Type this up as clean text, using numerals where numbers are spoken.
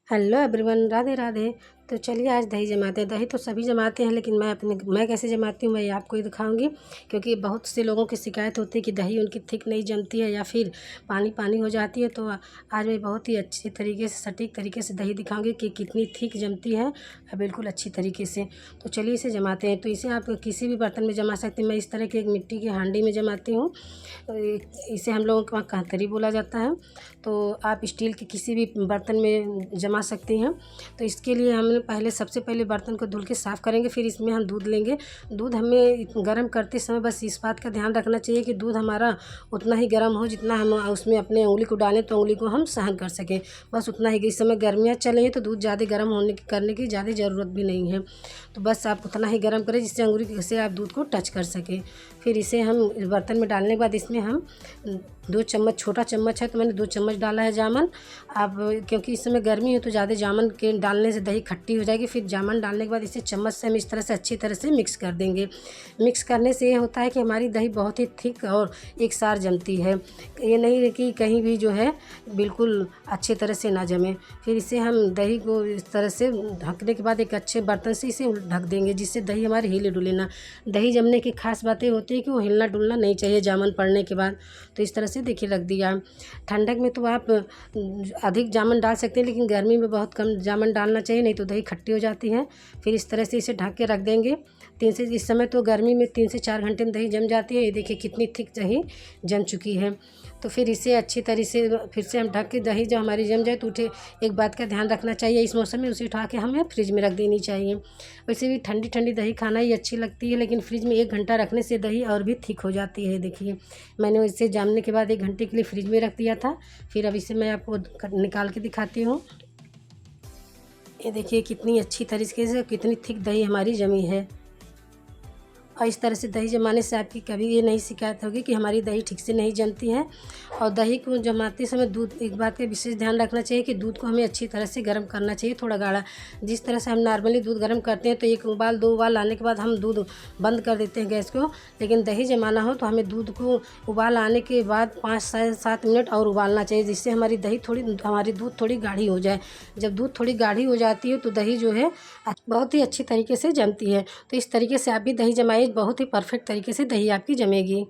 Hello everyone, Radhe Radhe. तो चलिए आज दही जमाते हैं। दही तो सभी जमाते हैं, लेकिन मैं कैसे जमाती हूँ मैं आपको ही दिखाऊंगी। क्योंकि बहुत से लोगों की शिकायत होती है कि दही उनकी थिक नहीं जमती है या फिर पानी पानी हो जाती है। तो आज मैं बहुत ही अच्छी तरीके से सटीक तरीके से दही दिखाऊंगी कि कितनी थिक जमती है, बिल्कुल अच्छी तरीके से। तो चलिए इसे जमाते हैं। तो इसे आप किसी भी बर्तन में जमा सकते हैं। मैं इस तरह की एक मिट्टी की हांडी में जमाती हूँ। इसे हम लोगों के वहाँ कांतरी बोला जाता है। तो आप स्टील के किसी भी बर्तन में जमा सकती हैं। तो इसके लिए हमने पहले सबसे पहले बर्तन को धुल के साफ़ करेंगे, फिर इसमें हम दूध लेंगे। दूध हमें गर्म करते समय बस इस बात का ध्यान रखना चाहिए कि दूध हमारा उतना ही गर्म हो जितना हम उसमें अपने उंगली को डालें तो उंगली को हम सहन कर सकें, बस उतना ही। इस समय गर्मियाँ चल रही हैं तो दूध ज़्यादा गर्म करने की ज़्यादा ज़रूरत भी नहीं है। तो बस आप उतना ही गर्म करें जिससे अंगुली से आप दूध को टच कर सकें। फिर इसे हम बर्तन में डालने के बाद इसमें हम 2 चम्मच, छोटा चम्मच है तो मैंने 2 चम्मच डाला है जामन। अब क्योंकि इस समय गर्मी है तो ज़्यादा जामन के डालने से दही खट्टी हो जाएगी। फिर जामन डालने के बाद इसे चम्मच से हम इस तरह से अच्छी तरह से मिक्स कर देंगे। मिक्स करने से ये होता है कि हमारी दही बहुत ही थिक और एक सार जमती है। ये नहीं है कि कहीं भी जो है बिल्कुल अच्छी तरह से ना जमे। फिर इसे हम दही को इस तरह से ढकने के बाद एक अच्छे बर्तन से इसे ढक देंगे जिससे दही हमारी हिले डुले ना। दही जमने की खास बातें होती है कि वो हिलना डुलना नहीं चाहिए जामन पड़ने के बाद। तो इस तरह से देखिए रख दिया। ठंडक में तो आप अधिक जामन डाल सकते हैं, लेकिन गर्मी में बहुत कम जामन डालना चाहिए, नहीं तो दही खट्टी हो जाती है। फिर इस तरह से इसे ढक के रख देंगे। इस समय तो गर्मी में 3 से 4 घंटे में दही जम जाती है। ये देखिए कितनी थिक दही जम चुकी है। तो फिर इसे अच्छी तरह से फिर से हम ढक के दही जब हमारी जम जाए तो एक बात का ध्यान रखना चाहिए इस मौसम में, उसे उठा के हमें फ्रिज में रख देनी चाहिए। वैसे भी ठंडी ठंडी दही खाना ही अच्छी लगती है, लेकिन फ्रिज में 1 घंटा रखने से दही और भी थिक हो जाती है। देखिए मैंने इसे जमने के बाद 1 घंटे के लिए फ्रिज में रख दिया था। फिर अब इसे मैं आपको निकाल के दिखाती हूँ। ये देखिए कितनी अच्छी तरीके से कितनी थिक दही हमारी जमी है। और इस तरह से दही जमाने से आपकी कभी ये नहीं शिकायत होगी कि हमारी दही ठीक से नहीं जमती है। और दही को जमाते समय दूध, एक बात का विशेष ध्यान रखना चाहिए कि दूध को हमें अच्छी तरह से गर्म करना चाहिए, थोड़ा गाढ़ा। जिस तरह से हम नॉर्मली दूध गर्म करते हैं तो 1 उबाल 2 उबाल आने के बाद हम दूध बंद कर देते हैं गैस को, लेकिन दही जमाना हो तो हमें दूध को उबाल आने के बाद 5 से 7 मिनट और उबालना चाहिए, जिससे हमारी दूध थोड़ी गाढ़ी हो जाए। जब दूध थोड़ी गाढ़ी हो जाती है तो दही जो है बहुत ही अच्छी तरीके से जमती है। तो इस तरीके से आप भी दही जमाइए, बहुत ही परफेक्ट तरीके से दही आपकी जमेगी।